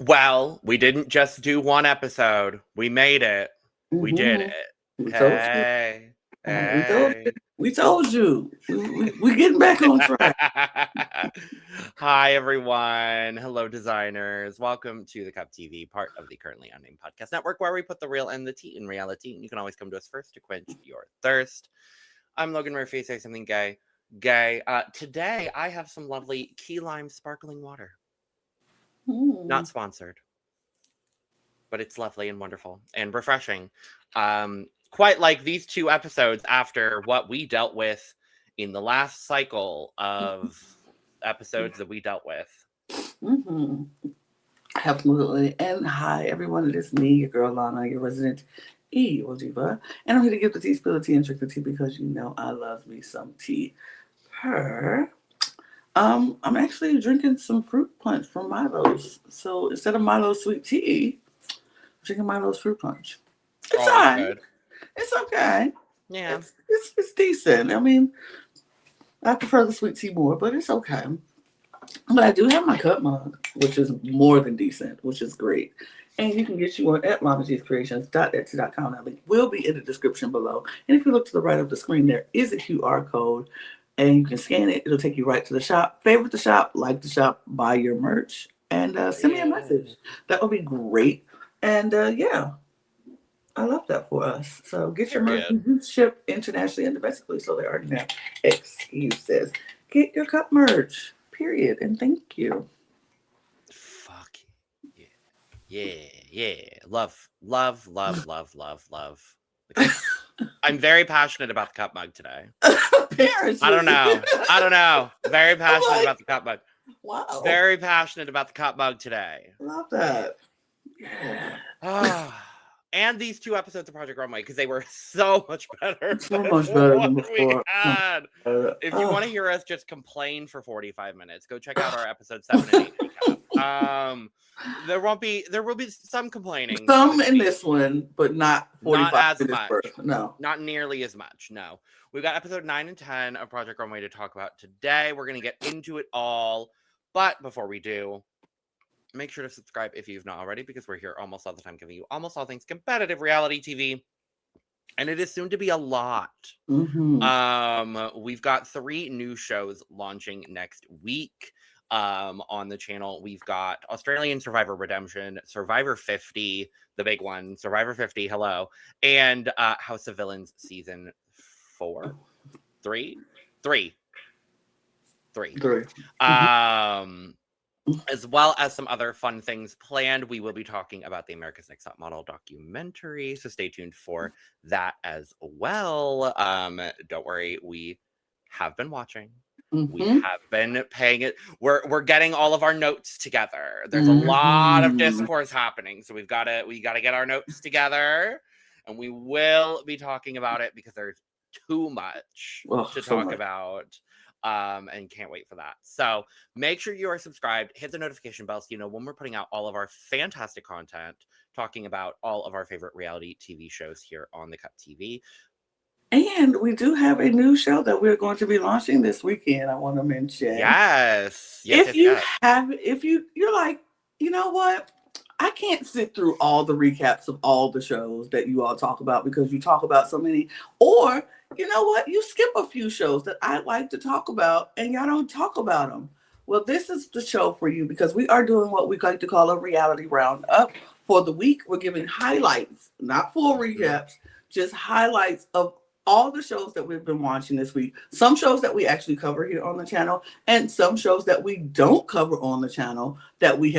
Well, we didn't just do one episode. We made it. We did Mm-hmm. it. We told you. Hey. We told you. Hey. We told you. We getting back on track. Hi, everyone. Hello, designers. Welcome to the Cup TV, part of the Currently Unnamed Podcast Network, where we put the real and the tea in reality. And you can always come to us first to quench your thirst. I'm Logan Murphy. Say something gay. Today, I have some lovely key lime sparkling water. Not sponsored, but it's lovely and wonderful and refreshing. Quite like these two episodes after what we dealt with in the last cycle of episodes that we dealt with. Mm-hmm. Absolutely. And hi, everyone. It is me, your girl Lana, your resident evil diva. And I'm here to give the tea, spill the tea, and drink the tea because you know I love me some tea. I'm actually drinking some fruit punch from Milo's. So instead of Milo's sweet tea, I'm drinking Milo's fruit punch. It's all right. Good. It's okay. Yeah. It's decent. I mean, I prefer the sweet tea more, but it's okay. But I do have my cup mug, which is more than decent, which is great. And you can get you one at mamagcreations.etsy.com. That link will be in the description below. And if you look to the right of the screen, there is a QR code. And you can scan it. It'll take you right to the shop. Favorite the shop, like the shop, buy your merch, and send me a message. That would be great. And yeah, I love that for us. So get your merch. We do ship internationally and domestically, so there are no excuses. Get your cup merch, period. And thank you. Fuck yeah. Love. I'm very passionate about the cup mug today. Apparently. I don't know. Very passionate about the cup mug. Wow. Very passionate about the cup mug today. Love that. Yeah. And these two episodes of Project Runway, because they were so much better. So much better than before. If you want to hear us just complain for 45 minutes, go check out our episode 7 and 8 recap. There will be some complaining. Some in this one, but not 45 not as minutes much. First. No. Not nearly as much. No. We've got episode 9 and 10 of Project Runway to talk about today. We're going to get into it all. But before we do, make sure to subscribe if you've not already, because we're here almost all the time giving you almost all things competitive reality TV. And it is soon to be a lot. Mm-hmm. We've got 3 new shows launching next week on the channel. We've got Australian Survivor Redemption, Survivor 50, the big one, Survivor 50, hello, and House of Villains season 4. 3. As well as some other fun things planned. We will be talking about the America's Next Top Model documentary, so stay tuned for that as well. Don't worry, we have been watching. Mm-hmm. We have been paying it. We're getting all of our notes together. There's a lot of discourse happening, so we got to get our notes together, and we will be talking about it because there's too much to talk about. And can't wait for that. So make sure you are subscribed, hit the notification bell so you know when we're putting out all of our fantastic content, talking about all of our favorite reality TV shows here on the Cup TV. And we do have a new show that we're going to be launching this weekend. I want to mention. Yes. If you're like, you know what? I can't sit through all the recaps of all the shows that you all talk about because you talk about so many. Or, you know what? You skip a few shows that I like to talk about and y'all don't talk about them. Well, this is the show for you because we are doing what we like to call a reality roundup for the week. We're giving highlights, not full recaps, just highlights of all the shows that we've been watching this week. Some shows that we actually cover here on the channel, and some shows that we don't cover on the channel that we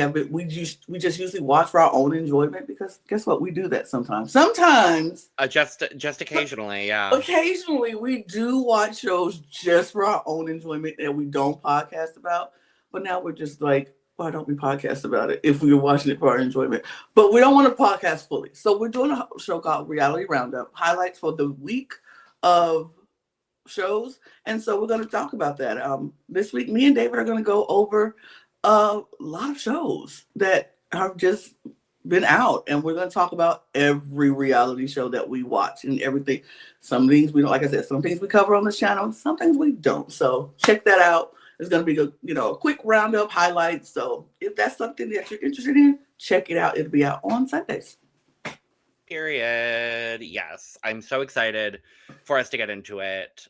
just usually watch for our own enjoyment. Because guess what, we do that sometimes. Just occasionally, yeah. Occasionally, we do watch shows just for our own enjoyment that we don't podcast about. But now we're just like, why don't we podcast about it if we were watching it for our enjoyment? But we don't want to podcast fully, so we're doing a show called Reality Roundup, highlights for the week of shows. And so we're going to talk about that. This week, me and David are going to go over a lot of shows that have just been out. And we're going to talk about every reality show that we watch and everything. Some things we don't, like I said, some things we cover on this channel, some things we don't. So check that out. It's going to be a quick roundup highlights. So if that's something that you're interested in, check it out. It'll be out on Sundays. Period. Yes, I'm so excited for us to get into it.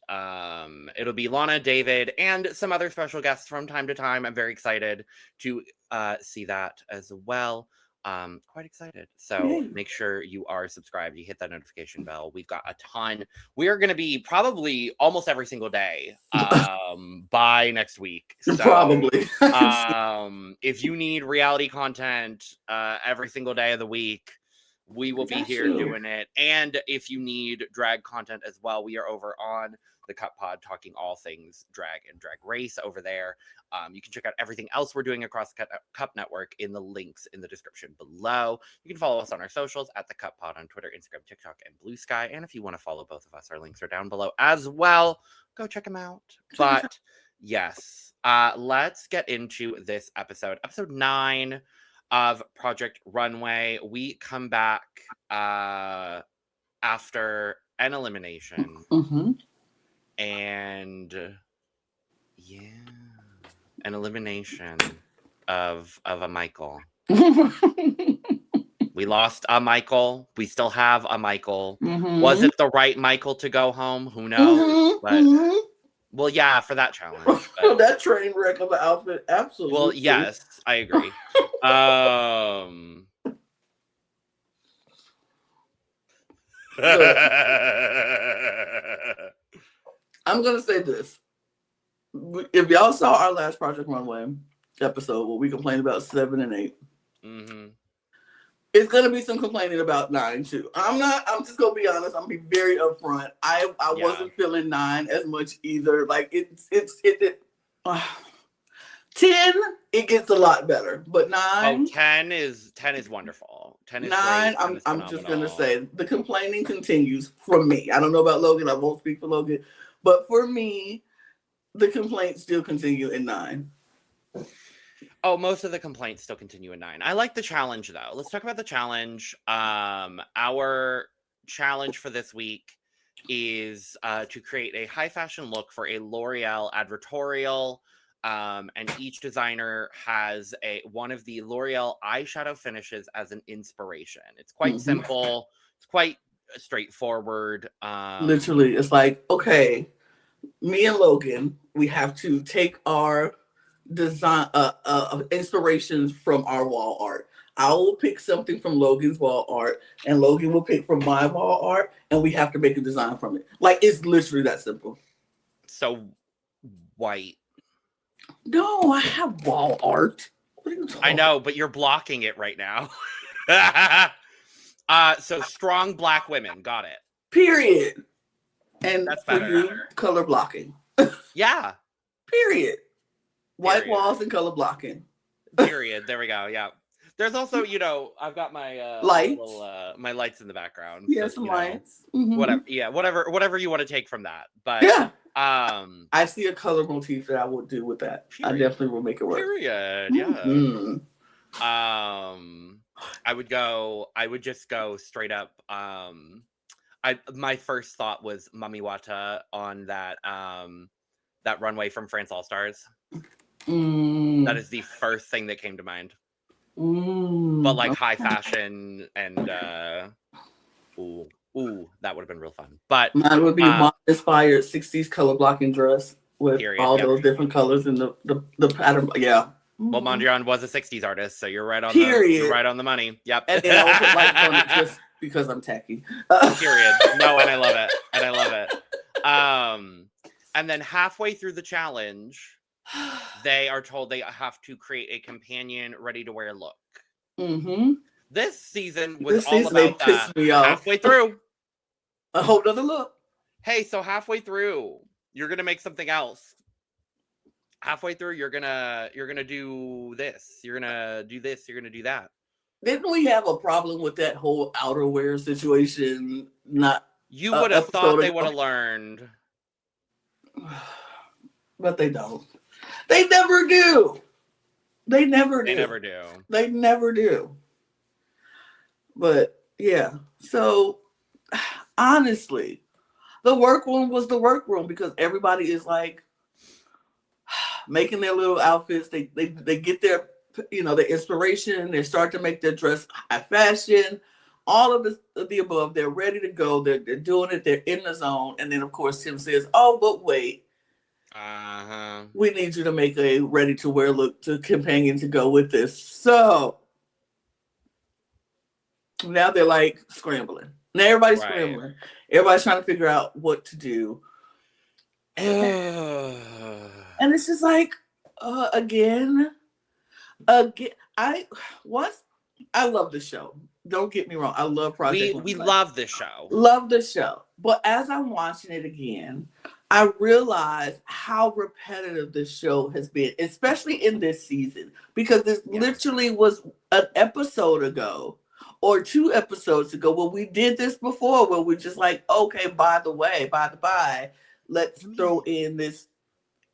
It'll be Lana, David, and some other special guests from time to time. I'm very excited to see that as well. Quite excited. So make sure you are subscribed. You hit that notification bell. We've got a ton. We are going to be probably almost every single day by next week. So, probably. If you need reality content every single day of the week, we will be here doing it. And if you need drag content as well, we are over on the Cup Pod talking all things drag and drag race over there. You can check out everything else we're doing across the Cup Network in the links in the description below. You can follow us on our socials at the Cup Pod on Twitter, Instagram, TikTok, and Blue Sky. And if you want to follow both of us, our links are down below as well. Go check them out. But yes, let's get into this episode 9 of Project Runway. We come back after an elimination. And an elimination of a Michael. We lost a Michael. We still have a Michael. Was it the right Michael to go home? Who knows? Well, yeah, for that challenge. But... that train wreck of an outfit, absolutely. Well, yes, I agree. I'm gonna say this. If y'all saw our last Project Runway episode where we complained about 7 and 8, it's gonna be some complaining about 9 too. I'm just gonna be honest. I'm gonna be very upfront. I wasn't feeling 9 as much either. Like it 10, it gets a lot better, but 9. 10 is wonderful. 10 is 9. Great, I'm just gonna say the complaining continues from me. I don't know about Logan. I won't speak for Logan, but for me, the complaints still continue in 9. Oh, most of the complaints still continue in 9. I like the challenge though. Let's talk about the challenge. Our challenge for this week is to create a high fashion look for a L'Oreal advertorial. And each designer has one of the L'Oreal eyeshadow finishes as an inspiration. It's quite simple. It's quite straightforward. Literally, it's like, okay, me and Logan, we have to take our design inspirations from our wall art. I will pick something from Logan's wall art, and Logan will pick from my wall art, and we have to make a design from it. Like, it's literally that simple. So white. No, I have wall art. What are you talking about? I know, but you're blocking it right now. So strong black women, got it. Period. And that's for you, color blocking. Yeah. Period. White walls and color blocking. Period. There we go. Yeah. There's also, I've got my lights. My lights in the background. Yeah, some lights. Whatever. Yeah, whatever you want to take from that. But yeah. I see a color motif that I would do with that. Period. I definitely will make it work. Period. Yeah. I would just go straight up. My first thought was Mami Wata on that runway from France All Stars. That is the first thing that came to mind. But like high fashion and that would have been real fun. But mine would be a inspired 60s color blocking dress with all those different colors in the pattern. Yeah. Well, Mondrian was a 60s artist, so you're right on you're right on the money. Yep. And then I'll put lights on it just because I'm tacky. Period. No, and I love it. And then halfway through the challenge, they are told they have to create a companion ready-to-wear look. This season was all about that. Me off. Halfway through, a whole nother look. Hey, so halfway through, you're gonna make something else. Halfway through, you're gonna do this. You're gonna do this. You're gonna do that. Didn't we have a problem with that whole outerwear situation? You would have thought they would have learned, but they don't. They never do. They never do. But yeah, so honestly, the workroom was the workroom because everybody is like making their little outfits. They get their the inspiration. They start to make their dress high fashion. All of the above. They're ready to go. They're doing it. They're in the zone. And then, of course, Tim says, "Oh, but wait. We need you to make a ready-to-wear look to companion to go with this." So now they're like scrambling. Now everybody's scrambling. Everybody's trying to figure out what to do. And it's just like, again, I love the show. Don't get me wrong. I love Project Runway. We love the show. Love the show. But as I'm watching it again, I realize how repetitive this show has been, especially in this season, because this literally was an episode ago or 2 episodes ago when we did this before, where we're just like, okay, by the by, let's throw in this,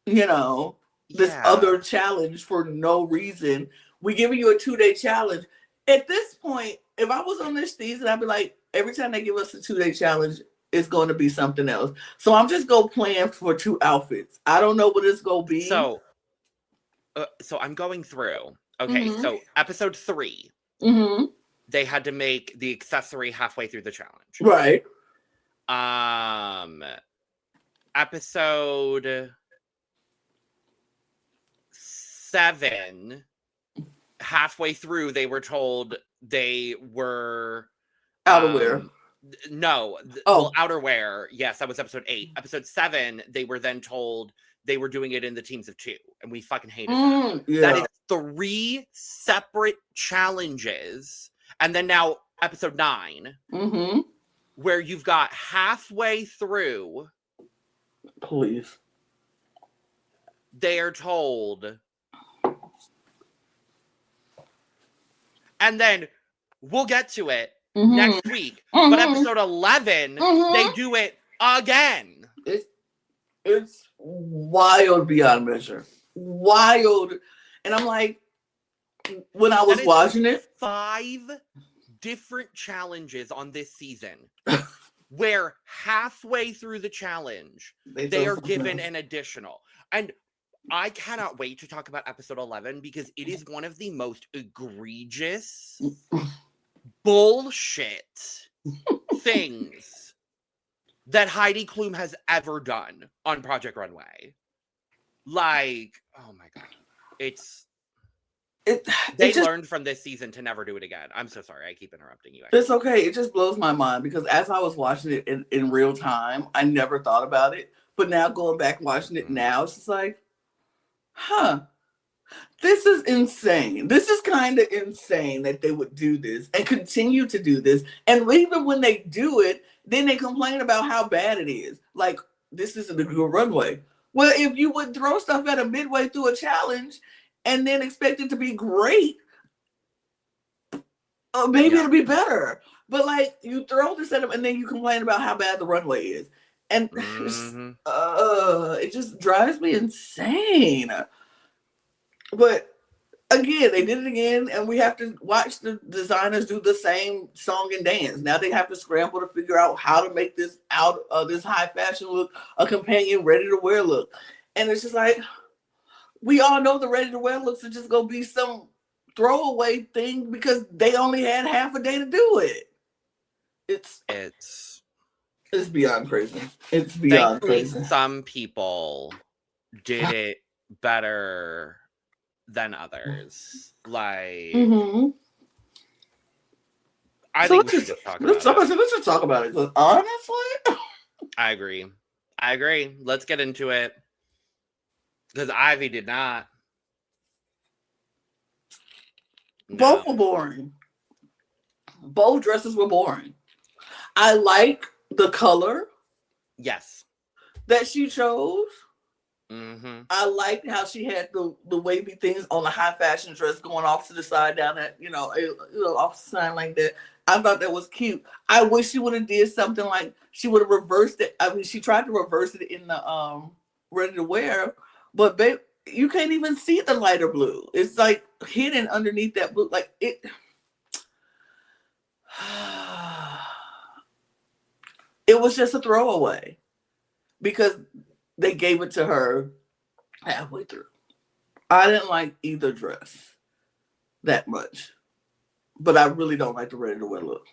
this other challenge for no reason. We're giving you a 2-day challenge. At this point, if I was on this season, I'd be like, every time they give us a 2-day challenge, it's going to be something else. So I'm just going to plan for 2 outfits. I don't know what it's going to be. So I'm going through. Okay, so episode 3, they had to make the accessory halfway through the challenge. Right. Episode 7, halfway through, they were told they were outerwear. Outerwear. Yes, that was episode 8. Episode 7, they were then told they were doing it in the teams of 2, and we fucking hated that. Yeah. That is 3 separate challenges, and then now episode 9, where you've got halfway through. Please. They are told. And then we'll get to it next week. But episode 11, they do it again. It's wild beyond measure. Wild. And I'm like, when I was watching it. 5 different challenges on this season where halfway through the challenge, they are given an additional. And I cannot wait to talk about episode 11 because it is one of the most egregious bullshit things that Heidi Klum has ever done on Project Runway. Like, oh my God. They learned from this season to never do it again. I'm so sorry. I keep interrupting you. It's okay. It just blows my mind because as I was watching it in real time, I never thought about it. But now going back watching it now, it's just like, this is insane. This is kind of insane that they would do this and continue to do this. And even when they do it, then they complain about how bad it is. Like, this isn't a good runway. Well, if you would throw stuff at a midway through a challenge and then expect it to be great, maybe it'll be better. But like, you throw this at them and then you complain about how bad the runway is. And it just drives me insane. But again, they did it again, and we have to watch the designers do the same song and dance. Now they have to scramble to figure out how to make this this high fashion look a companion ready to wear look. And it's just like, we all know the ready to wear looks are just gonna be some throwaway thing because they only had half a day to do it. It's beyond crazy. It's beyond crazy. Some people did it better than others. Like, I think we should just talk about it. Let's just talk about it. Because honestly, I agree. Let's get into it. Because Ivy did not. Both were boring. Both dresses were boring. I like the color. Yes. That she chose. I liked how she had the wavy things on the high fashion dress going off to the side down that, off the side like that. I thought that was cute. I wish she would have did something like she would have reversed it. I mean, she tried to reverse it in the ready to wear, but babe, you can't even see the lighter blue. It's like hidden underneath that blue. Like it. It was just a throwaway because they gave it to her halfway through. I didn't like either dress. that much. But I really don't like the ready to wear look.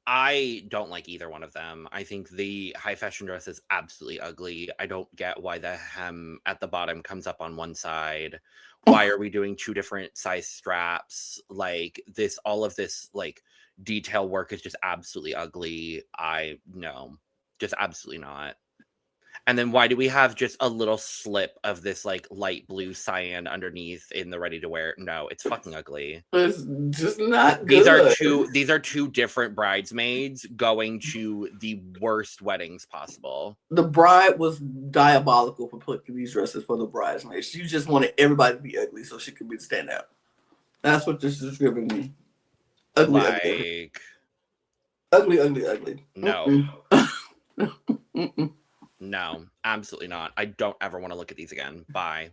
I don't like either one of them. I think the high fashion dress is absolutely ugly. I don't get why the hem at the bottom comes up on one side. Why are we doing 2 different size straps? Like this, all of this like detail work is just absolutely ugly. No, just absolutely not. And then why do we have just a little slip of this like light blue cyan underneath in the ready to wear? No, it's fucking ugly. It's just not These good. these are two different bridesmaids going to the worst weddings possible. The bride was diabolical for putting these dresses for the bridesmaids. She just wanted everybody to be ugly so she could be the standout. That's what this is giving me. Ugly. No. Mm-mm. No, absolutely not. I don't ever want to look at these again. Bye.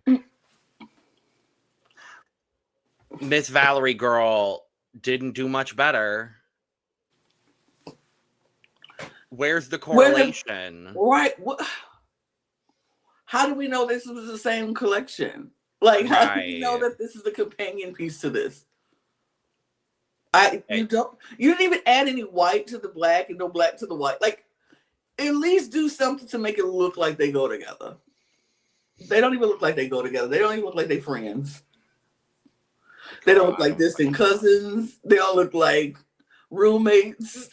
Miss Valerie girl didn't do much better. Where's the correlation? Right. How do we know this was the same collection? Like, how do we know that this is the companion piece to this? You didn't even add any white to the black and no black to the white. Like, at least do something to make it look like they go together. They don't even look like they go together. They don't even look like they're friends. They don't look like distant cousins. They all look like roommates.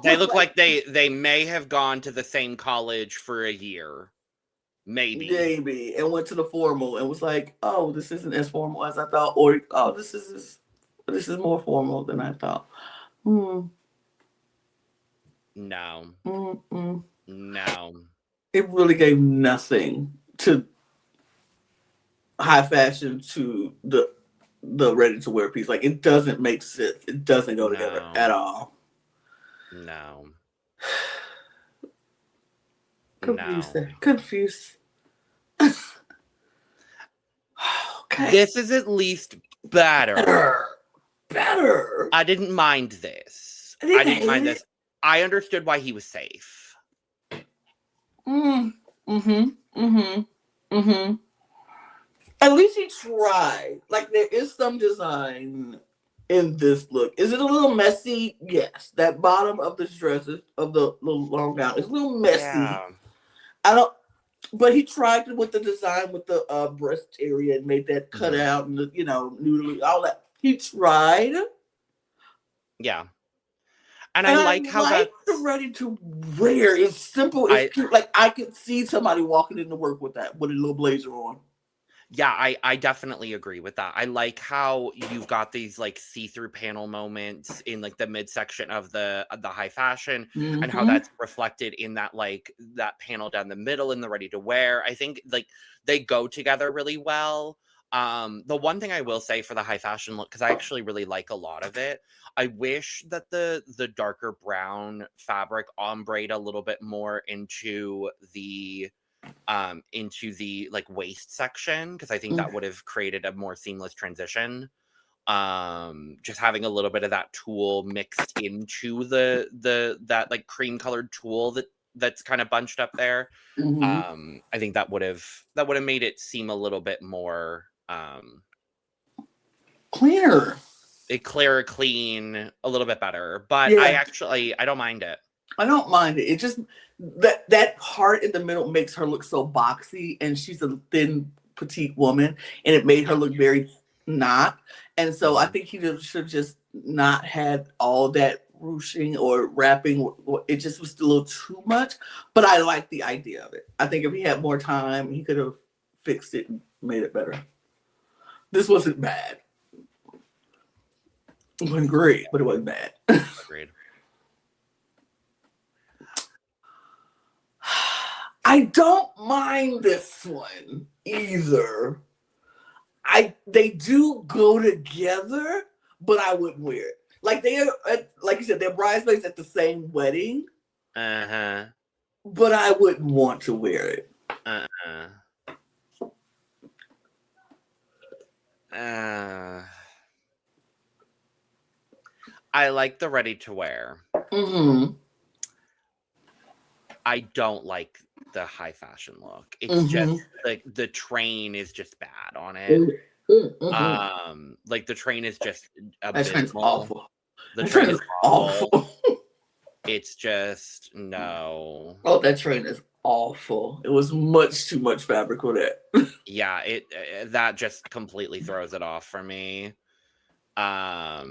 They look like they may have gone to the same college for a year. Maybe. And went to the formal and was like, oh, this isn't as formal as I thought. Or, oh, this is more formal than I thought. No. Mm-mm. No. It really gave nothing to high fashion to the ready to wear piece. Like, it doesn't make sense. It doesn't go together at all. No. Confused. Okay. This is at least better. I didn't mind this. I didn't mind this. I understood why he was safe. At least he tried. Like, there is some design in this look. Is it a little messy? Yes. That bottom of the dress of the little long gown is a little messy. Yeah. But he tried with the design with the breast area and made that cut out and noodly, all that. He tried. Yeah. And I like how that's the ready to wear. It's simple. It's cute. Like, I could see somebody walking into work with that, with a little blazer on. Yeah, I definitely agree with that. I like how you've got these like see-through panel moments in like the midsection of the high fashion and how that's reflected in that like that panel down the middle in the ready to wear. I think like they go together really well. The one thing I will say for the high fashion look, because I actually really like a lot of it, I wish that the darker brown fabric ombrayed a little bit more into the like waist section, because I think that would have created a more seamless transition. Just having a little bit of that tulle mixed into that like cream colored tulle that's kind of bunched up there. I think that would have made it seem a little bit more cleaner, clean, a little bit better. But yeah. I don't mind it. I don't mind it. It just that part in the middle makes her look so boxy, and she's a thin, petite woman, and it made her look very not. And so I think he should just not had all that ruching or wrapping. It just was a little too much. But I like the idea of it. I think if he had more time, he could have fixed it and made it better. This wasn't bad. It wasn't great, but it wasn't bad. Agreed. I don't mind this one either. They do go together, but I wouldn't wear it. Like, they are, like you said, they're bridesmaids at the same wedding. But I wouldn't want to wear it. I like the ready to wear. I don't like the high fashion look. It's just like the train is just bad on it. Like the train is just That train's abysmal. awful. The That train is awful. It's just no. Oh, that train is awful. It was much too much fabric on that. Yeah, that just completely throws it off for me. No.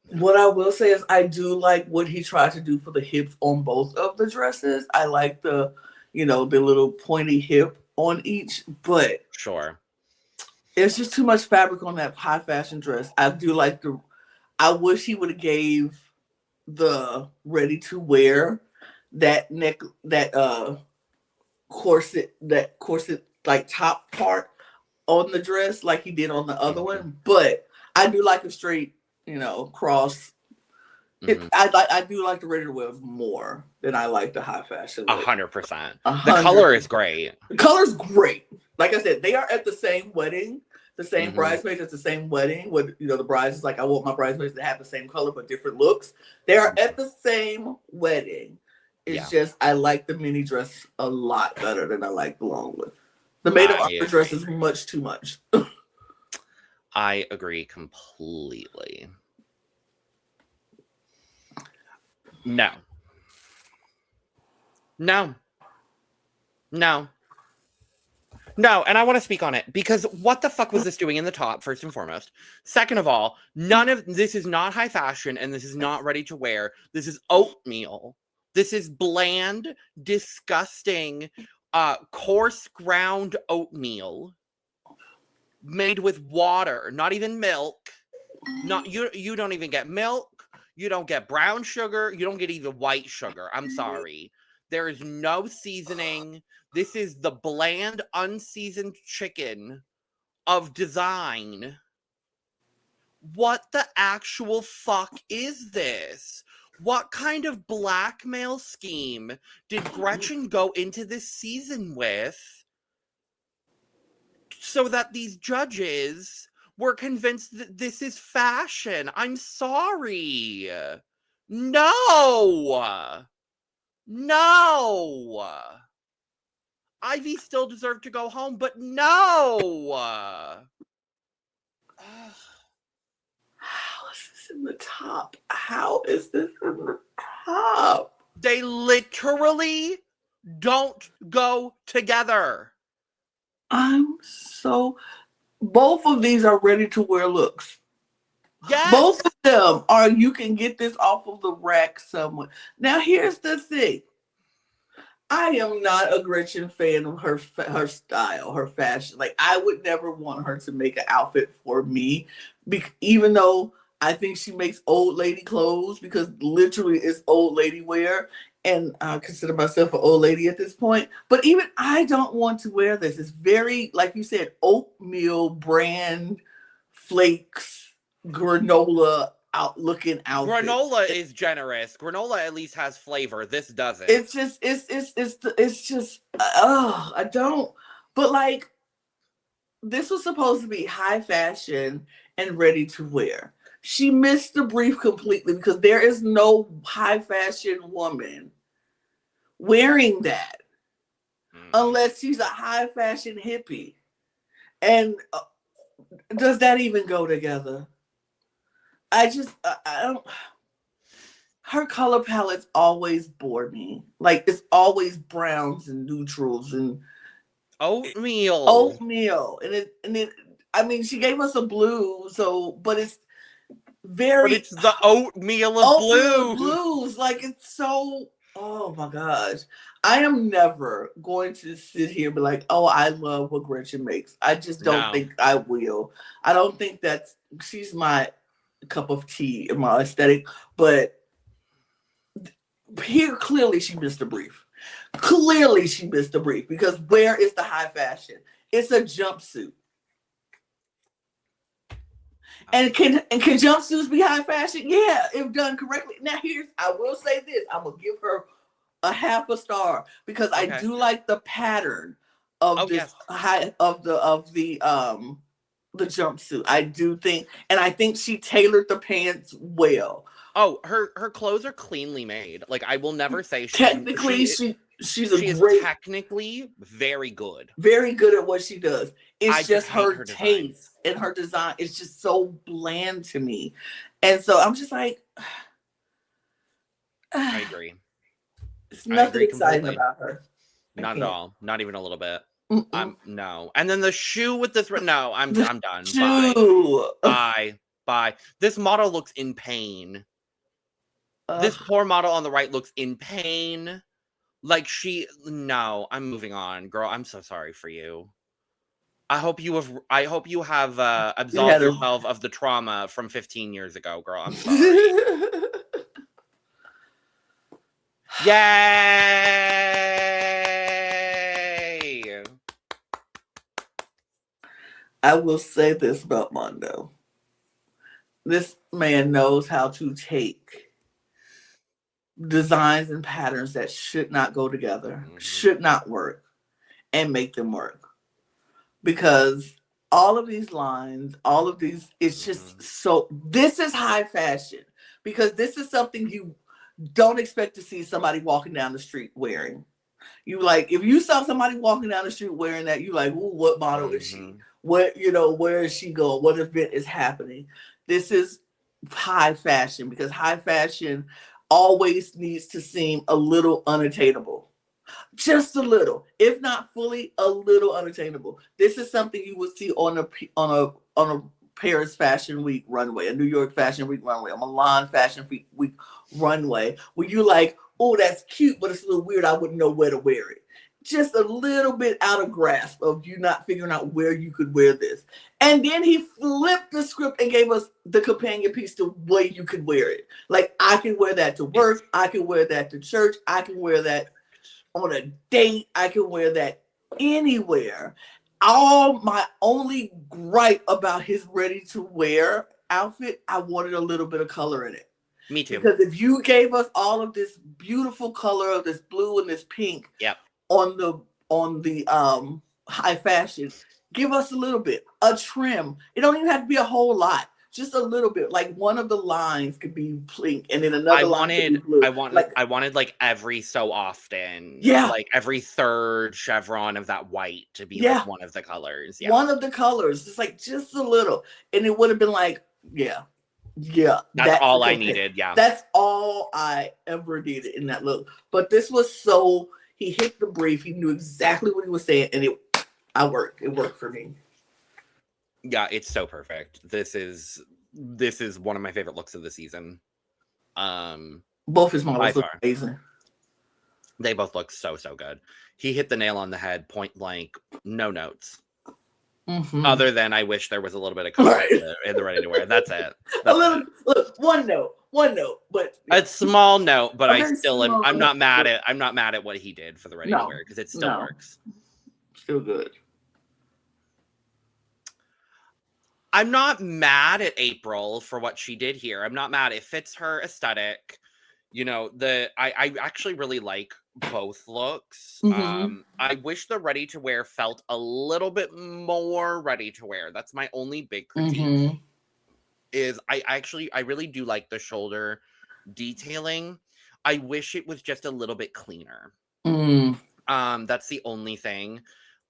What I will say is I do like what he tried to do for the hips on both of the dresses. I like the little pointy hip on each, but Sure. it's just too much fabric on that high fashion dress. I do like I wish he would have gave the ready to wear that corset like top part on the dress like he did on the other one. But I do like a straight, cross. I do like the ready to wear more than I like the high fashion. 100%. The color is great. The color's great. Like I said, they are at the same wedding. The same bridesmaids at the same wedding. With the brides is like, I want my bridesmaids to have the same color but different looks. They are at the same wedding. It's just I like the mini dress a lot better than I like the long one. The made of armor dress is much too much. I agree completely. No. No, and I want to speak on it because what the fuck was this doing in the top, first and foremost? Second of all, none of this is not high fashion and this is not ready to wear. This is oatmeal. This is bland, disgusting, coarse ground oatmeal made with water, not even milk. You don't even get milk. You don't get brown sugar. You don't get even white sugar. I'm sorry. There is no seasoning. This is the bland, unseasoned chicken of design. What the actual fuck is this? What kind of blackmail scheme did Gretchen go into this season with so that these judges were convinced that this is fashion? I'm sorry. No. Ivy still deserved to go home, but no. How is this in the top? How is this in the top? They literally don't go together. Both of these are ready to wear looks. Yes. Both of them are, you can get this off of the rack somewhere. Now, here's the thing. I am not a Gretchen fan of her style, her fashion. Like, I would never want her to make an outfit for me, even though I think she makes old lady clothes, because literally it's old lady wear. And I consider myself an old lady at this point. But even I don't want to wear this. It's very, like you said, oatmeal brand flakes, granola looking outfit. Granola is generous. Granola at least has flavor. This doesn't. It's just I don't. But like, this was supposed to be high fashion and ready to wear. She missed the brief completely, because there is no high fashion woman wearing that unless she's a high fashion hippie. And does that even go together? I don't. Her color palettes always bore me. Like, it's always browns and neutrals and oatmeal. And it. I mean, she gave us a blue, but it's very. But it's the oatmeal of blues. Like, it's so. Oh my gosh. I am never going to sit here and be like, oh, I love what Gretchen makes. I just don't think I will. I don't think she's my cup of tea in my aesthetic. But here, clearly she missed a brief. Because where is the high fashion? It's a jumpsuit. And can jumpsuits be high fashion? Yeah, if done correctly. Now, I will say this. I'm gonna give her a half a star, because I do like the pattern of the jumpsuit. I do think, and I think she tailored the pants well. Oh, her clothes are cleanly made. Like, I will never say technically she She's she is technically very good. Very good at what she does. It's just her design. taste and her design is just so bland to me. And so I'm just like, I agree. It's nothing exciting completely about her. Not at all. Not even a little bit. No. And then the shoe with this. No, I'm done. Shoe. Bye. This model looks in pain. This poor model on the right looks in pain. Like no, I'm moving on, girl. I'm so sorry for you. I hope you have absolved yourself of the trauma from 15 years ago, girl. I'm sorry. Yay! I will say this about Mondo. This man knows how to take designs and patterns that should not go together, should not work, and make them work. Because all of these lines, all of these, it's just so, this is high fashion. Because this is something you don't expect to see somebody walking down the street wearing. You like, if you saw somebody walking down the street wearing that, you like, ooh, what model is she? What, where is she going? What event is happening? This is high fashion, because high fashion always needs to seem a little unattainable. Just a little, if not fully, a little unattainable. This is something you would see on a Paris Fashion Week runway, a New York Fashion Week runway, a Milan Fashion Week runway, where you like, oh, that's cute, but it's a little weird. I wouldn't know where to wear it. Just a little bit out of grasp of you not figuring out where you could wear this. And then he flipped the script and gave us the companion piece to way you could wear it. Like, I can wear that to work. I can wear that to church. I can wear that on a date. I can wear that anywhere. My only gripe about his ready to wear outfit, I wanted a little bit of color in it. Me too. Because if you gave us all of this beautiful color of this blue and this pink, on the high fashion, give us a little bit, a trim. It don't even have to be a whole lot, just a little bit. Like one of the lines could be pink, and then another line could be blue. I wanted like every so often, like every third chevron of that white to be like one of the colors. One of the colors, just a little, and it would have been like, that's all I needed. That's all I ever needed in that look. But this was so. He hit the brief. He knew exactly what he was saying, and it worked for me. Yeah, it's so perfect. This is one of my favorite looks of the season. Both his models look amazing. They both look so good. He hit the nail on the head, point blank. No notes. Other than I wish there was a little bit of color in the ready to wear. That's it. Look, one note, but a small note. But I'm not mad at what he did for the ready to wear, because it still works. Still good. I'm not mad at April for what she did here. I'm not mad. It fits her aesthetic. I actually really like both looks. I wish the ready to wear felt a little bit more ready to wear. That's my only big critique. Is I really do like the shoulder detailing. I wish it was just a little bit cleaner. That's the only thing.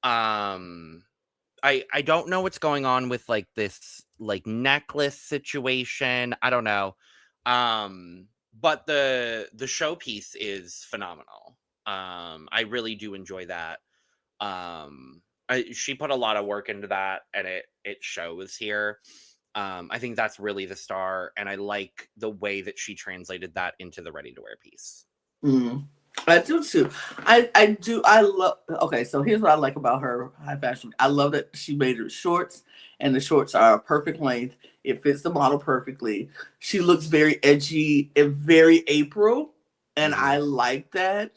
I don't know what's going on with like this like necklace situation. I don't know. But the showpiece is phenomenal. I really do enjoy that. She put a lot of work into that, and it shows here. I think that's really the star, and I like the way that she translated that into the ready-to-wear piece. I do too. I love. Okay, so here's what I like about her high fashion. I love that she made her shorts, and the shorts are a perfect length. It fits the model perfectly. She looks very edgy and very April, and I like that.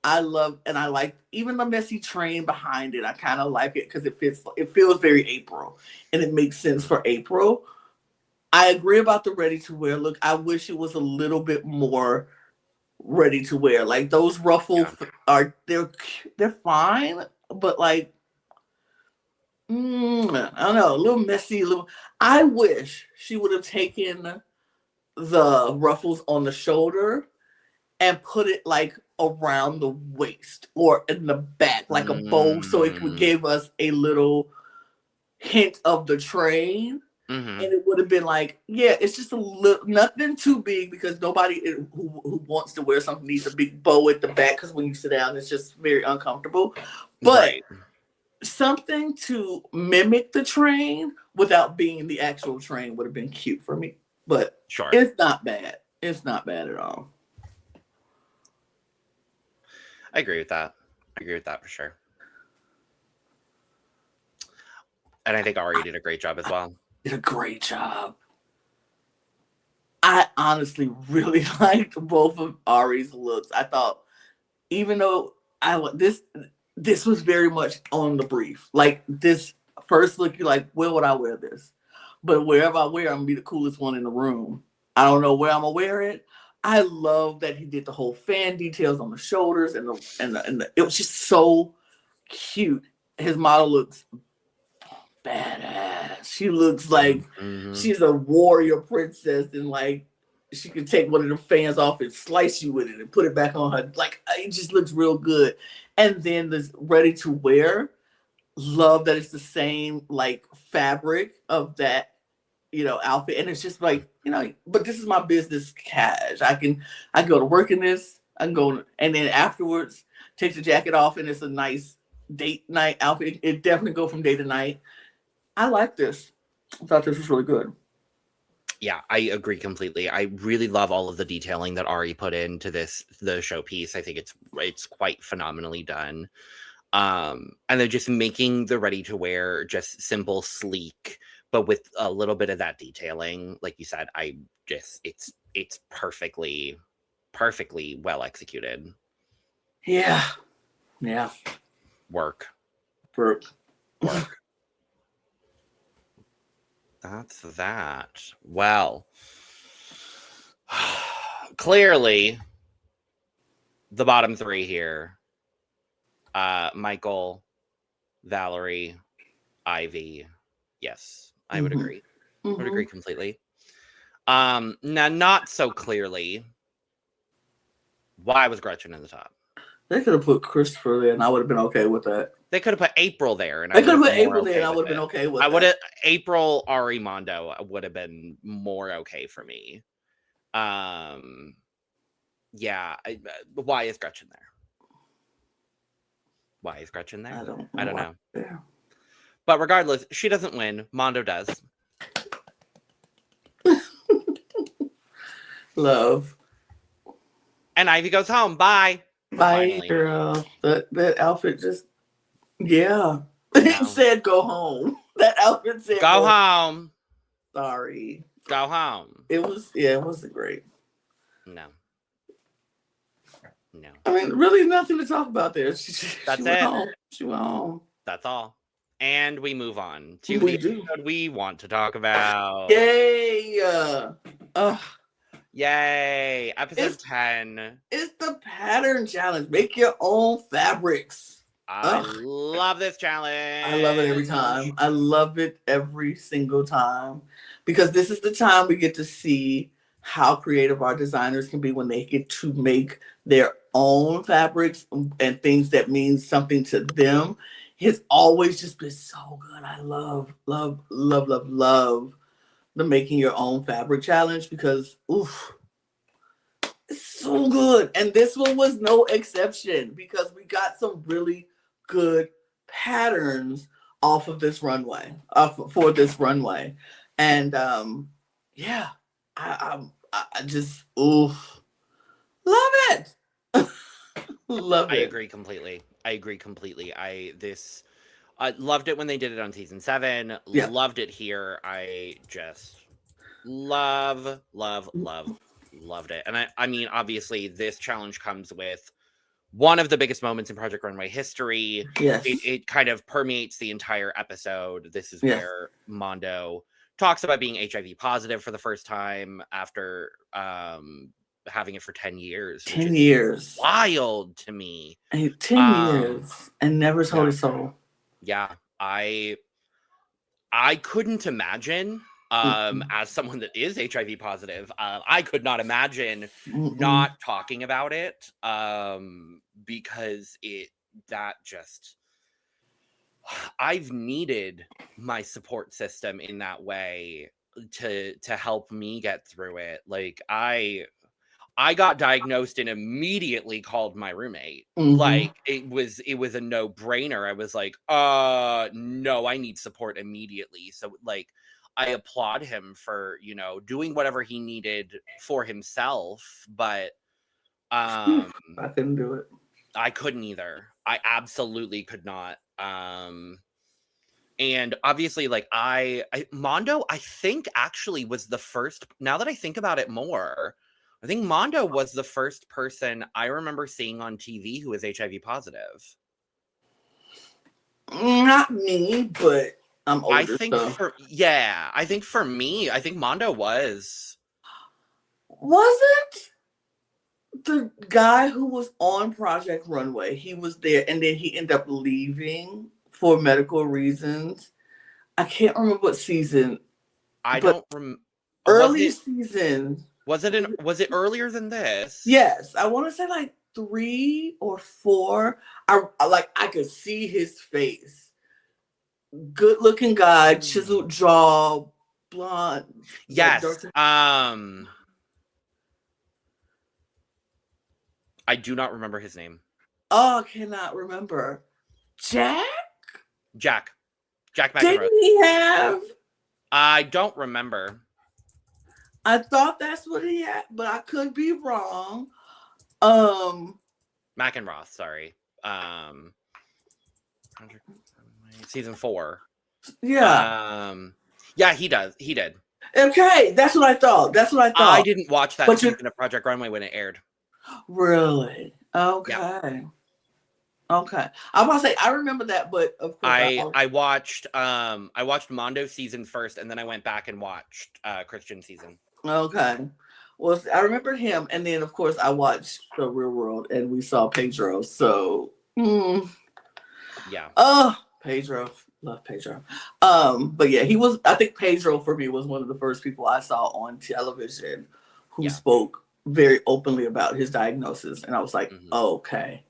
I like even the messy train behind it. I kind of like it because it feels very April, and it makes sense for April. I agree about the ready to wear look. I wish it was a little bit more ready to wear. Like those ruffles they're fine, but like I don't know, a little messy. I wish she would have taken the ruffles on the shoulder and put it like around the waist or in the back, like a bow, so it would give us a little hint of the train. Mm-hmm. And it would have been like, yeah, it's just a little, nothing too big, because nobody who wants to wear something needs a big bow at the back, because when you sit down, it's just very uncomfortable. But Right. something to mimic the train without being the actual train would have been cute for me. But Sure. It's not bad. It's not bad at all. I agree with that. For sure. And I think Ari did a great job as well. Did a great job. I honestly really liked both of Ari's looks. I thought, even though this was very much on the brief. Like, this first look, you're like, where would I wear this? But wherever I wear, I'm gonna be the coolest one in the room. I don't know where I'm gonna wear it. I love that he did the whole fan details on the shoulders and the it was just so cute. His model looks badass. She looks like she's a warrior princess, and like she could take one of the fans off and slice you with it and put it back on her. Like, it just looks real good. And then this ready to wear, love that it's the same like fabric of that, outfit. And it's just like, but this is my business cash. I go to work in this, I can go, and then afterwards take the jacket off, and it's a nice date night outfit. It definitely go from day to night. I like this. I thought this was really good. Yeah, I agree completely. I really love all of the detailing that Ari put into the showpiece. I think it's quite phenomenally done. And they're just making the ready to wear just simple, sleek, but with a little bit of that detailing. Like you said, it's perfectly well executed. Yeah. Work. That's that. Well, clearly the bottom three here, Michael, Valerie, Ivy. Yes, I would agree. I would agree completely. Now, not so clearly, why was Gretchen in the top? They could have put Christopher there, and I would have been okay with that. They could have put April there, and I would have been okay with that. April, Ari, Mondo would have been more okay for me. Yeah. Why is Gretchen there? I don't know. Yeah. But regardless, she doesn't win. Mondo does. Love. And Ivy goes home. Bye. Bye, finally. Girl. That outfit just, yeah. It said go home. That outfit said go home. Sorry. Go home. It wasn't great. No. I mean, really nothing to talk about there. She went home. She went home. That's all. And we move on to the episode we want to talk about. Yay! Yay! Episode 10. It's the pattern challenge. Make your own fabrics. I love this challenge. I love it every time. I love it every single time, because this is the time we get to see how creative our designers can be when they get to make their own fabrics and things that mean something to them. It's always just been so good. I love the making your own fabric challenge, because it's so good. And this one was no exception, because we got some really good patterns off of this runway, for this runway. And yeah, I just love it. Love it. I agree completely. I loved it when they did it on season 7. Yeah. Loved it here. I just loved it. And I mean, obviously this challenge comes with one of the biggest moments in Project Runway history. Yes. It kind of permeates the entire episode. This is where Mondo talks about being HIV positive for the first time after having it for 10 years. 10 years. Wild to me. 10 years and never told a soul. Yeah. I couldn't imagine As someone that is HIV positive, I could not imagine Mm-mm. not talking about it, because I've needed my support system in that way to help me get through it. Like I got diagnosed and immediately called my roommate. Like it was a no-brainer. I was like, no, I need support immediately. So like I applaud him for, doing whatever he needed for himself, but I couldn't do it. I couldn't either. I absolutely could not. And obviously, like Mondo, I think actually was the first. Now that I think about it more, I think Mondo was the first person I remember seeing on TV who was HIV positive. Not me, but I'm older. I think I think for me, I think Mondo was. Wasn't the guy who was on Project Runway? He was there, and then he ended up leaving for medical reasons. I can't remember what season. I don't remember. Early season. Was it earlier than this? Yes, I want to say like 3 or 4. I could see his face. Good looking guy, chiseled jaw, blonde. Yes. I do not remember his name. Oh, I cannot remember. Jack McEnroe. Didn't he have? I don't remember. I thought that's what he had, but I could be wrong. McEnroe, sorry. Season 4. Yeah. Yeah, he did. Okay, that's what I thought. I didn't watch that season of Project Runway when it aired. Really? Okay. Yeah. Okay. I was about to say I remember that, but of course I watched Mondo season first, and then I went back and watched Christian season. Okay. Well, I remember him, and then of course I watched The Real World, and we saw Pedro. So yeah. Oh, Pedro. Love Pedro. But yeah, he was. I think Pedro for me was one of the first people I saw on television who spoke very openly about his diagnosis, and I was like, okay.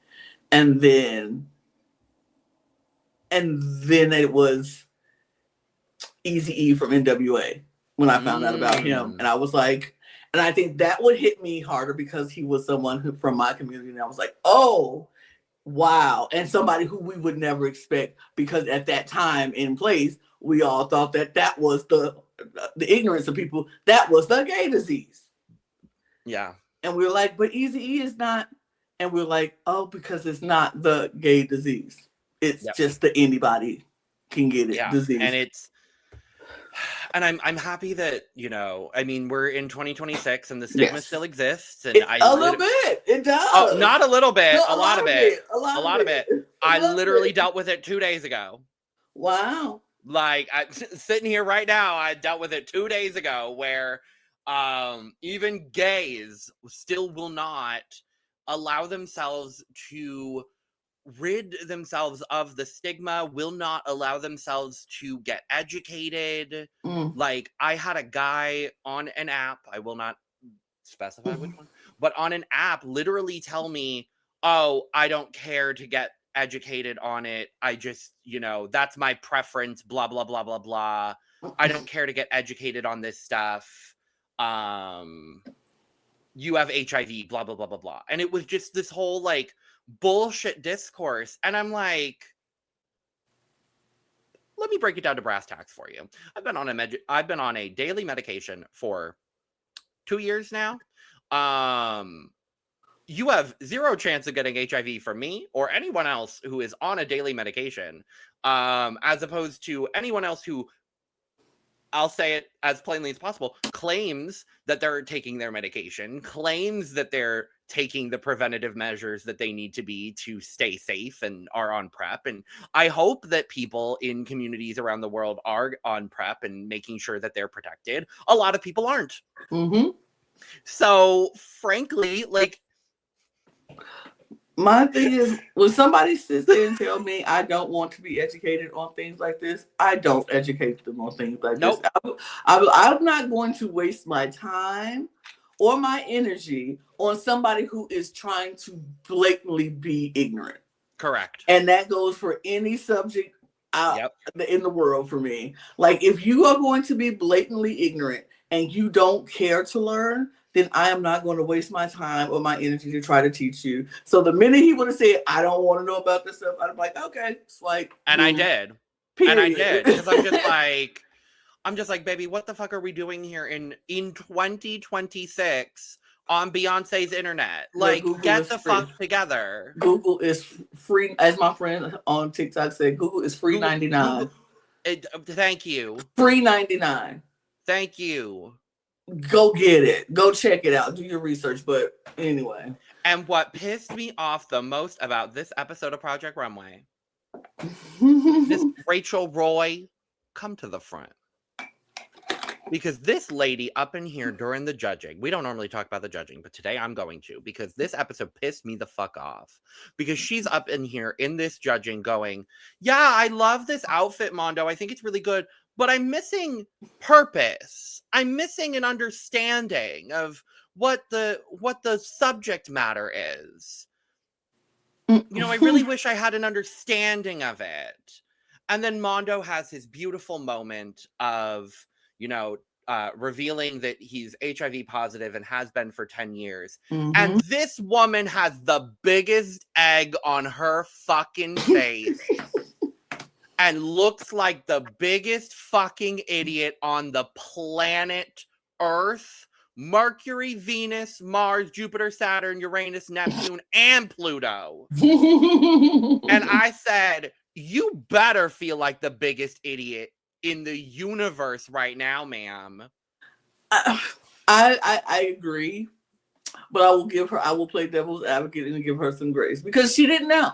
And then it was Eazy-E from NWA when I found out about him, and I was like, and I think that would hit me harder because he was someone who from my community, and I was like, oh. Wow. And somebody who we would never expect, because at that time in place, we all thought that was the ignorance of people. That was the gay disease. Yeah. And we were like, but Eazy-E is not. And we we're like, oh, because it's not the gay disease. It's just that anybody can get it disease. And I'm happy that, I mean, we're in 2026 and the stigma still exists. And a little bit. It does. Oh, not a little bit. No, a lot of it. A lot of it. I literally dealt with it 2 days ago. Wow. Like, sitting here right now, I dealt with it 2 days ago where even gays still will not allow themselves to rid themselves of the stigma, will not allow themselves to get educated. Like, I had a guy on an app, I will not specify which one, but on an app literally tell me, oh, I don't care to get educated on it. I just, that's my preference, blah, blah, blah, blah, blah. I don't care to get educated on this stuff. You have HIV, blah, blah, blah, blah, blah. And it was just this whole like bullshit discourse. And I'm like, let me break it down to brass tacks for you. I've been on a daily medication for 2 years now. You have zero chance of getting HIV from me or anyone else who is on a daily medication, as opposed to anyone else who, I'll say it as plainly as possible, claims that they're taking their medication, claims that they're taking the preventative measures that they need to be to stay safe and are on PrEP. And I hope that people in communities around the world are on PrEP and making sure that they're protected. A lot of people aren't. So frankly, like, My thing is, when somebody sits there and tell me I don't want to be educated on things like this, I don't educate them on things like this. Nope. I'm not going to waste my time or my energy on somebody who is trying to blatantly be ignorant. Correct. And that goes for any subject Yep. in the world for me. Like, if you are going to be blatantly ignorant and you don't care to learn, then I am not going to waste my time or my energy to try to teach you. So the minute he would have said, I don't want to know about this stuff, I'm like, okay. It's like, and I did. Period. And I did. Because I'm just like, baby, what the fuck are we doing here in 2026 on Beyonce's internet? Like, get the fuck together. Google is free. As my friend on TikTok said, Google is free 99. Thank you. Free 99. Thank you. Go get it. Go check it out. Do your research. But anyway. And what pissed me off the most about this episode of Project Runway, Miss Rachel Roy, come to the front. Because this lady up in here during the judging, we don't normally talk about the judging, but today I'm going to, because this episode pissed me the fuck off. Because she's up in here in this judging going, yeah, I love this outfit, Mondo. I think it's really good, but I'm missing purpose. I'm missing an understanding of what the subject matter is. You know, I really wish I had an understanding of it. And then Mondo has his beautiful moment of, you know, revealing that he's HIV positive and has been for 10 years. And this woman has the biggest egg on her fucking face and looks like the biggest fucking idiot on the planet Earth, Mercury, Venus, Mars, Jupiter, Saturn, Uranus, Neptune, and Pluto. And I said, you better feel like the biggest idiot in the universe right now, ma'am. I agree, but I will play devil's advocate and give her some grace because she didn't know.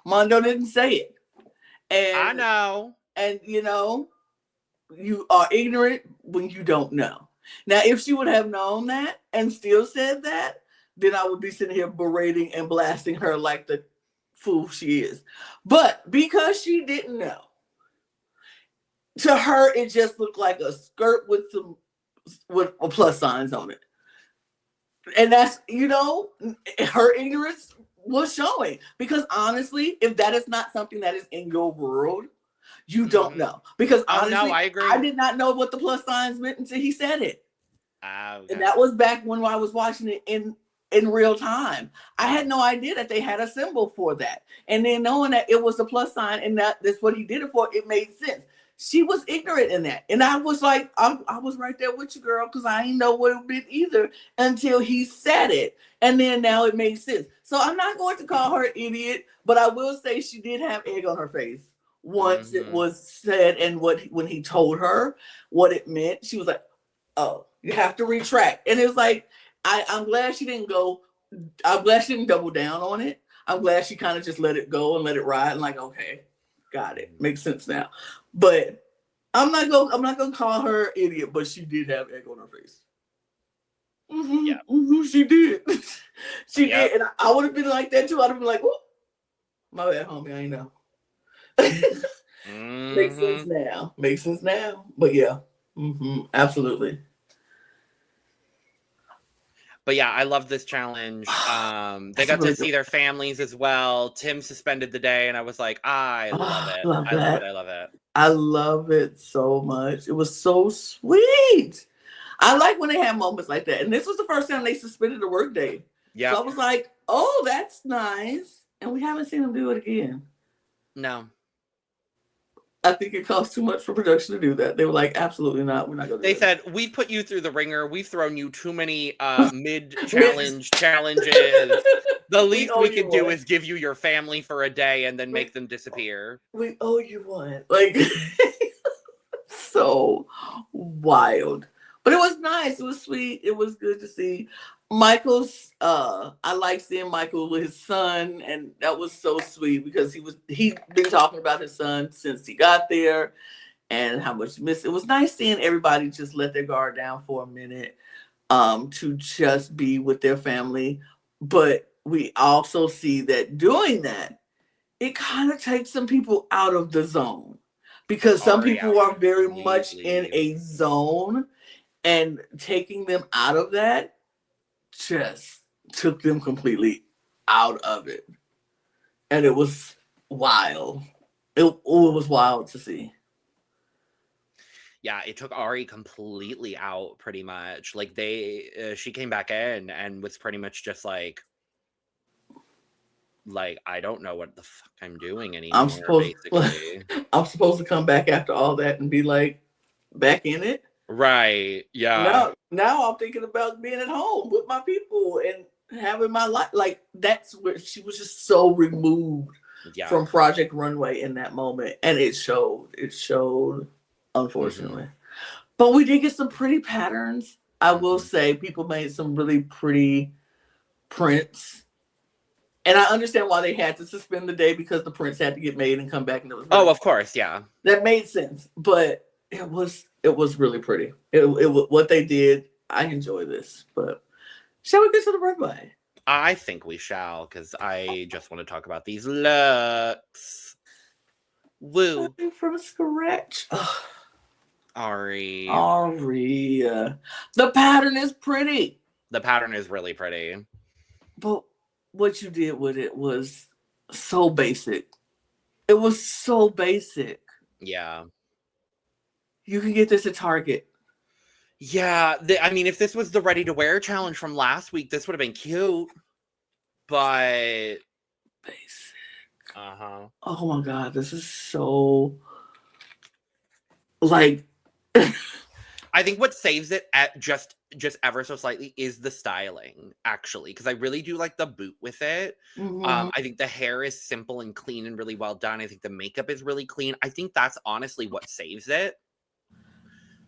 Mondo didn't say it. And I know. And you know, you are ignorant when you don't know. Now, if she would have known that and still said that, then I would be sitting here berating and blasting her like the fool she is. But because she didn't know, to her, it just looked like a skirt with plus signs on it. And that's, you know, her ignorance was showing. Because honestly, if that is not something that is in your world, you don't know. Because honestly, no, I agree. I did not know what the plus signs meant until he said it. Okay. And that was back when I was watching it in real time. I had no idea that they had a symbol for that. And then knowing that it was a plus sign and that's what he did it for, it made sense. She was ignorant in that. And I was like, I was right there with you, girl, because I didn't know what it meant either until he said it. And then now it made sense. So I'm not going to call her an idiot, but I will say she did have egg on her face once it was said. And when he told her what it meant, she was like, oh, you have to retract. And it was like, I'm glad she didn't double down on it. I'm glad she kind of just let it go and let it ride and like, okay, got it. Makes sense now. But I'm not gonna call her idiot, but she did have egg on her face. She did. She did. And I would have been like that too. I'd have been like, oh, my bad, homie, I ain't know. Makes sense now. But yeah. Absolutely. But yeah, I love this challenge. They got to see their families as well. Tim suspended the day, and I was like, I love it. I love it. I love it so much. It was so sweet. I like when they have moments like that. And this was the first time they suspended a work day. Yeah. So I was like, oh, that's nice. And we haven't seen them do it again. No. I think it costs too much for production to do that. They were like, absolutely not. We're not going to do They said, we've put you through the ringer. We've thrown you too many mid-challenge challenges. The least we can do is give you your family for a day and then make them disappear. We owe you one. Like, so wild. But it was nice. It was sweet. It was good to see. Michael's I like seeing Michael with his son, and that was so sweet because he'd been talking about his son since he got there and how much he missed. It was nice seeing everybody just let their guard down for a minute to just be with their family. But we also see that doing that, it kind of takes some people out of the zone, because some Ari, people are very much in completely. a zone, and taking them out of that just took them completely out of it. And it was wild. It was wild to see. Yeah, it took Ari completely out, pretty much. Like she came back in and was pretty much just like I don't know what the fuck I'm doing I'm anymore, supposed basically. I'm supposed to come back after all that and be like back in it. Right. Yeah. Now I'm thinking about being at home with my people and having my life. Like, that's where she was just so removed Yeah. from Project Runway in that moment, and it showed. It showed, unfortunately. But we did get some pretty patterns. I will say people made some really pretty prints. And I understand why they had to suspend the day, because the prints had to get made and come back, and it was really, of course, yeah. that made sense. But it was really pretty. It what they did. I enjoy this. But shall we get to the runway? I think we shall, because I just want to talk about these looks. Woo. Starting from scratch. Ari. The pattern is pretty. The pattern is really pretty. But what you did with it was so basic. It was so basic. Yeah. You can get this at Target. Yeah. I mean, if this was the ready to wear challenge from last week, this would have been cute. But basic. Oh my God. This is so, like, I think what saves it at just ever so slightly is the styling, actually, because I really do like the boot with it. I think the hair is simple and clean and really well done. I think the makeup is really clean. I think that's honestly what saves it,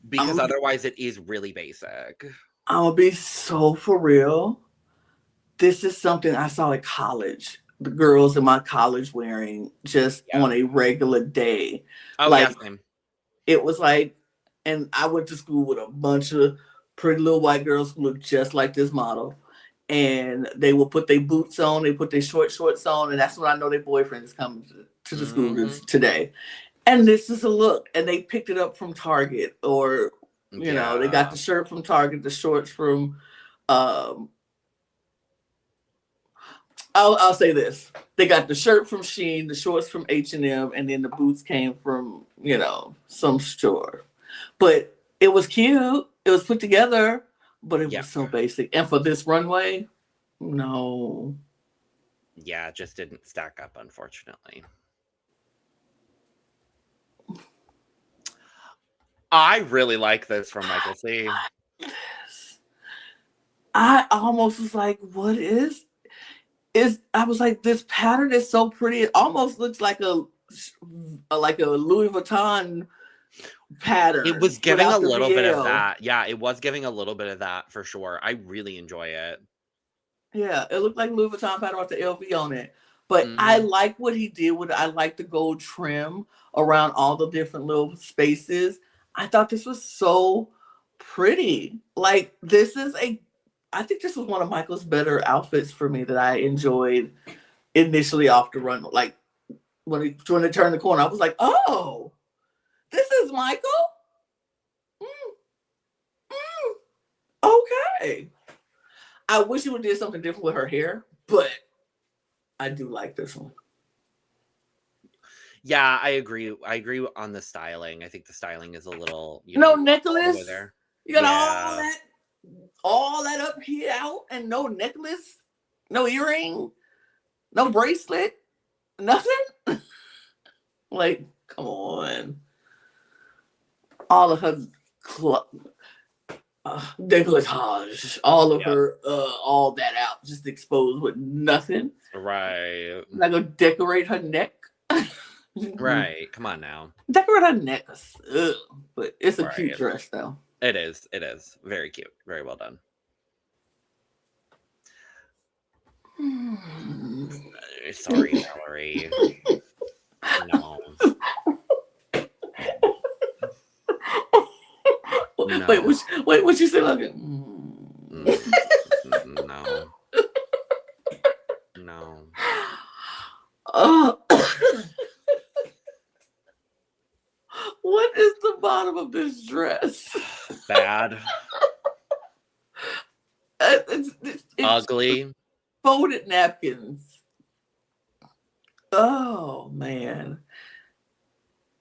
because otherwise it is really basic. I'm gonna be so for real. This is something I saw at college. The girls in my college wearing just on a regular day. Oh, like, yeah, it was like, and I went to school with a bunch of pretty little white girls who looked just like this model. And they will put their boots on, they put their shorts on, and that's when I know their boyfriend is coming to the school today. And this is a look. And they picked it up from Target, or, you know, they got the shirt from Target, the shorts from, I'll say this. They got the shirt from Shein, the shorts from H&M, and then the boots came from, you know, some store. But it was cute. It was put together, but it was so basic. And for this runway, no. Yeah, it just didn't stack up, unfortunately. I really like this from Michael C. I almost was like, what is I was like, this pattern is so pretty. It almost looks like a Louis Vuitton pattern. It was giving a little bit of that. Yeah, it was giving a little bit of that for sure. I really enjoy it. Yeah, it looked like Louis Vuitton pattern with the LV on it. But I like what he did with it. I like the gold trim around all the different little spaces. I thought this was so pretty. Like, I think this was one of Michael's better outfits for me that I enjoyed initially off the run. Like, when they turned the corner, I was like, oh, this is Michael? Okay. I wish he would have did something different with her hair, but I do like this one. Yeah, I agree. I agree on the styling. I think the styling is a little, no necklace. There. You got all that up here out, and no necklace, no earring, no bracelet, nothing. Like, come on. All of her decolletage, all of her, all that out, just exposed with nothing. Right. Not gonna decorate her neck. Right. Come on now. Decorate her neck. But it's a cute dress, though. It is. It is. Very cute. Very well done. Sorry, Valerie. No. No. Wait, what you say, Logan? No. Oh. What is the bottom of this dress? Bad. It's Ugly. folded napkins. Oh man.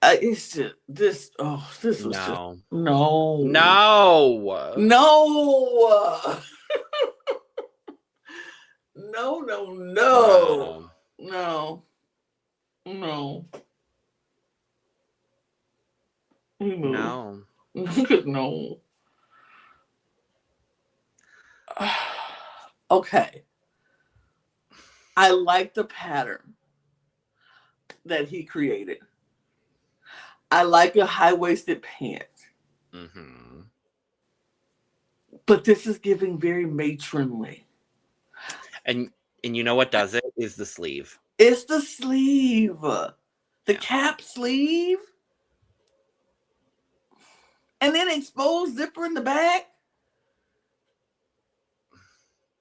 It's just this. Oh, this was just No. no. No. No. No, no, no. No. No. No. No. Okay. I like the pattern that he created. I like a high-waisted pant. Mm-hmm. But this is giving very matronly. And you know what does it is the sleeve. It's the sleeve. The cap sleeve. And then exposed zipper in the back.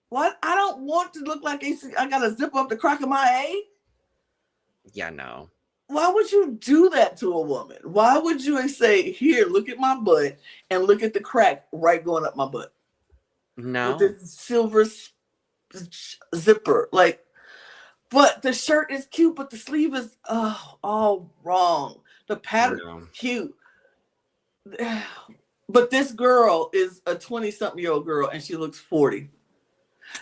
What? I don't want to look like I got to zip up the crack of my A. Yeah, no. Why would you do that to a woman? Why would you say, here, look at my butt and look at the crack right going up my butt? No. With this silver zipper. Like, but the shirt is cute, but the sleeve is all wrong. The pattern is cute. But this girl is a 20-something-year-old girl and she looks 40.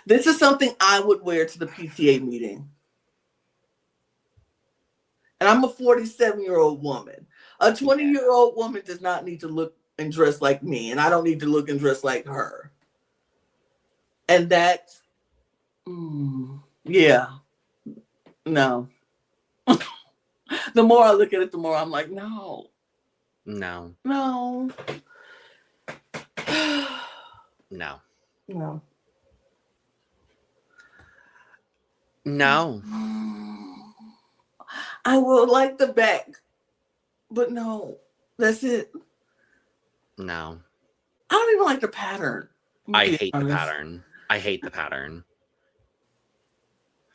This is something I would wear to the PTA meeting. And I'm a 47-year-old woman. A 20-year-old woman does not need to look and dress like me. And I don't need to look and dress like her. And that's, yeah. No. The more I look at it, the more I'm like, no. No. No. No. No. No. I will like the back, but no, that's it. No. I don't even like the pattern. I hate the pattern. I hate the pattern.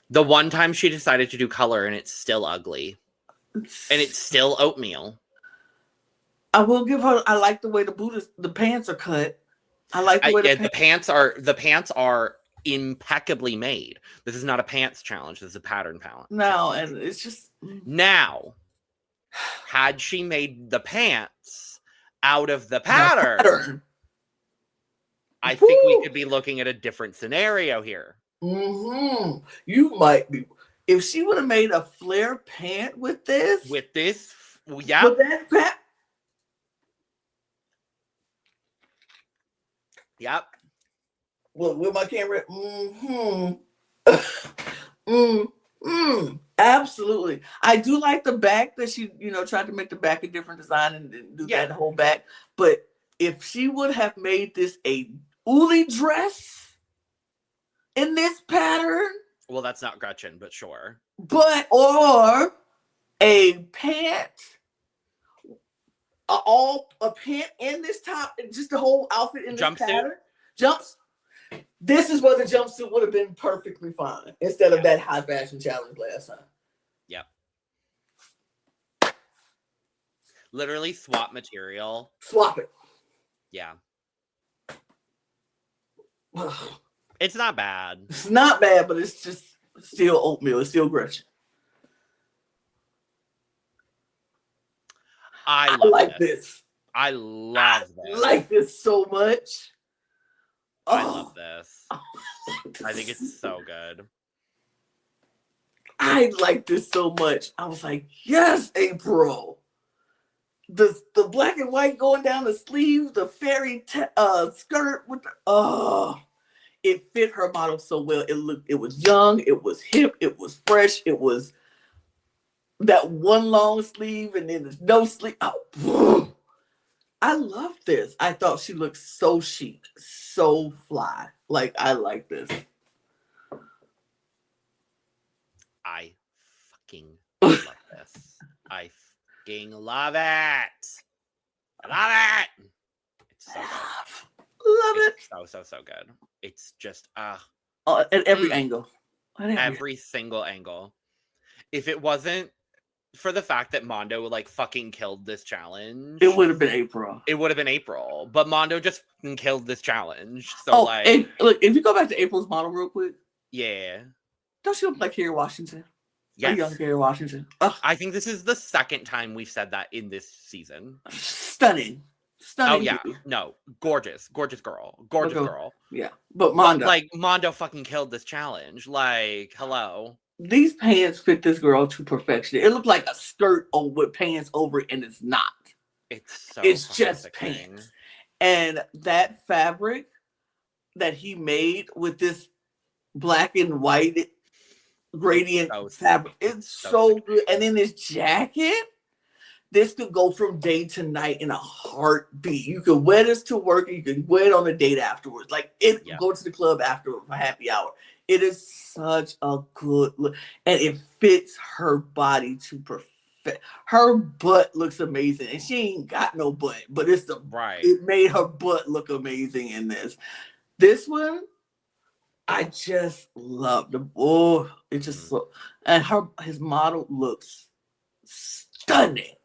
The one time she decided to do color and it's still ugly. And it's still oatmeal. I will give her, I like the way the pants are cut. I like the way the pants are impeccably made. This is not a pants challenge. This is a pattern challenge. No, and it's just now, had she made the pants out of the pattern, I think we could be looking at a different scenario here. Mm-hmm. You might be. If she would have made a flare pant with this, yeah. With that pant. Yep. Well, with my camera. Absolutely. I do like the back that she, tried to make the back a different design and do that whole back. But if she would have made this a Uli dress in this pattern. Well, that's not Gretchen, but sure. Or a pant. A pant in this top, just the whole outfit in this pattern. Jumps. This is where the jumpsuit would have been perfectly fine instead of that high fashion challenge last time. Yep. Literally swap material. Swap it. Yeah. It's not bad. It's not bad, but it's just still oatmeal. It's still Gretchen. I like this. I love this. I like this so much. I love this. I think it's so good. I like this so much. I was like, yes, April. The black and white going down the sleeve, the fairy skirt with the it fit her model so well. It was young, it was hip, it was fresh, it was that one long sleeve and then there's no sleeve. Oh, I love this. I thought she looked so chic, so fly. Like, I like this. I fucking love this. I fucking love it. I love it. It's so good. Love it. So good. It's just at every angle. Every single angle. if it wasn't for the fact that Mondo like fucking killed this challenge, It would have been April. It would have been April, but Mondo just killed this challenge. So like, and look, if you go back to April's model real quick, yeah, don't she look like Kerry Washington? Yes. A young Kerry Washington. I think this is the second time we've said that in this season. Stunning. Oh yeah, no, gorgeous girl. Yeah, but Mondo, like Mondo fucking killed this challenge. Like, hello. These pants fit this girl to perfection. It looked like a skirt with pants over it, and it's not. It's just pants. And that fabric that he made with this black and white gradient fabric, it's so good. And then this jacket, this could go from day to night in a heartbeat. You could wear this to work, and you could wear it on a date afterwards. Like go to the club after for happy hour. It is such a good look, and it fits her body to perfect. Her butt looks amazing, and she ain't got no butt, but it made her butt look amazing in this. This one, I just love the it just and his model looks stunning.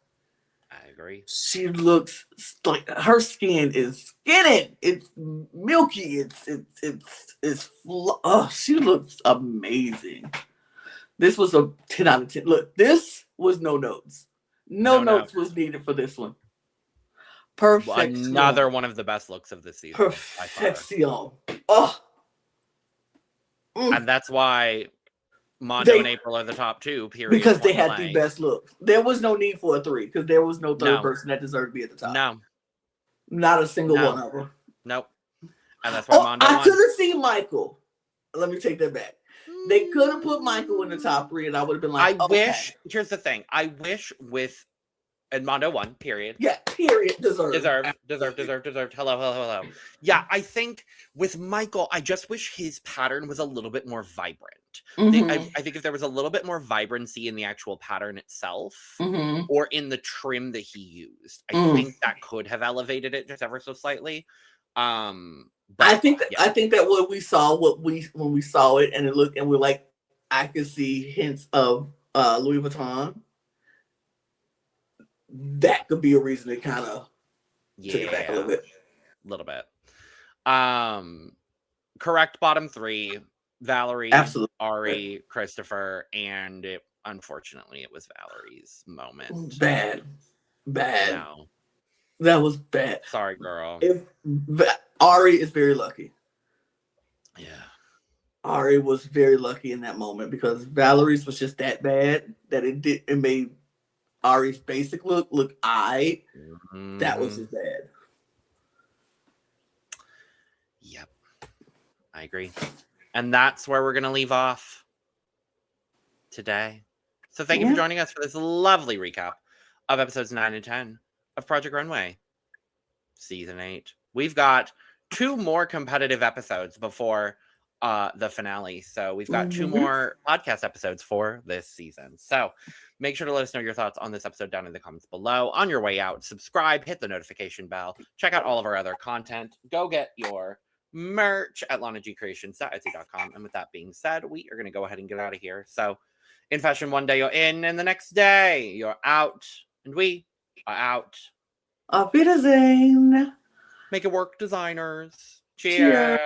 I agree. She looks like her skin is skinning. It's milky. She looks amazing. This was a 10 out of 10. Look, this was no notes. No notes was needed for this one. Perfect. Another one of the best looks of this season. Perfection. And that's why Mondo and April are the top two, period. Because they had the best looks. There was no need for a 3 because there was no third person that deserved to be at the top. No. Not a single one of them. Nope. And that's why Mondo won. I could have seen Michael. Let me take that back. They could have put Michael in the top 3 and I would have been like, here's the thing. I wish and Mondo won, period. Yeah, period. Deserved. Hello. Yeah, I think with Michael, I just wish his pattern was a little bit more vibrant. Mm-hmm. I think if there was a little bit more vibrancy in the actual pattern itself or in the trim that he used, I think that could have elevated it just ever so slightly. But I think that when we saw it and it looked and we're like, I could see hints of Louis Vuitton. That could be a reason to kind of take it back a little bit. Correct bottom 3: Valerie, absolutely, Ari, Christopher, and unfortunately it was Valerie's moment. Bad. No. That was bad. Sorry, girl. Ari is very lucky. Yeah. Ari was very lucky in that moment because Valerie's was just that bad that it made Ari's basic look aight. That was just bad. Yep. I agree. And that's where we're going to leave off today. So thank you for joining us for this lovely recap of episodes 9 and 10 of Project Runway, Season 8. We've got 2 more competitive episodes before the finale. So we've got 2 more podcast episodes for this season. So make sure to let us know your thoughts on this episode down in the comments below. On your way out, subscribe, hit the notification bell, check out all of our other content. Go get your merch at lanagcreations.etsy.com. And with that being said, we are going to go ahead and get out of here. So in fashion, one day you're in and the next day you're out. And we are out. Auf Wiedersehen. Make it work, designers. Cheers.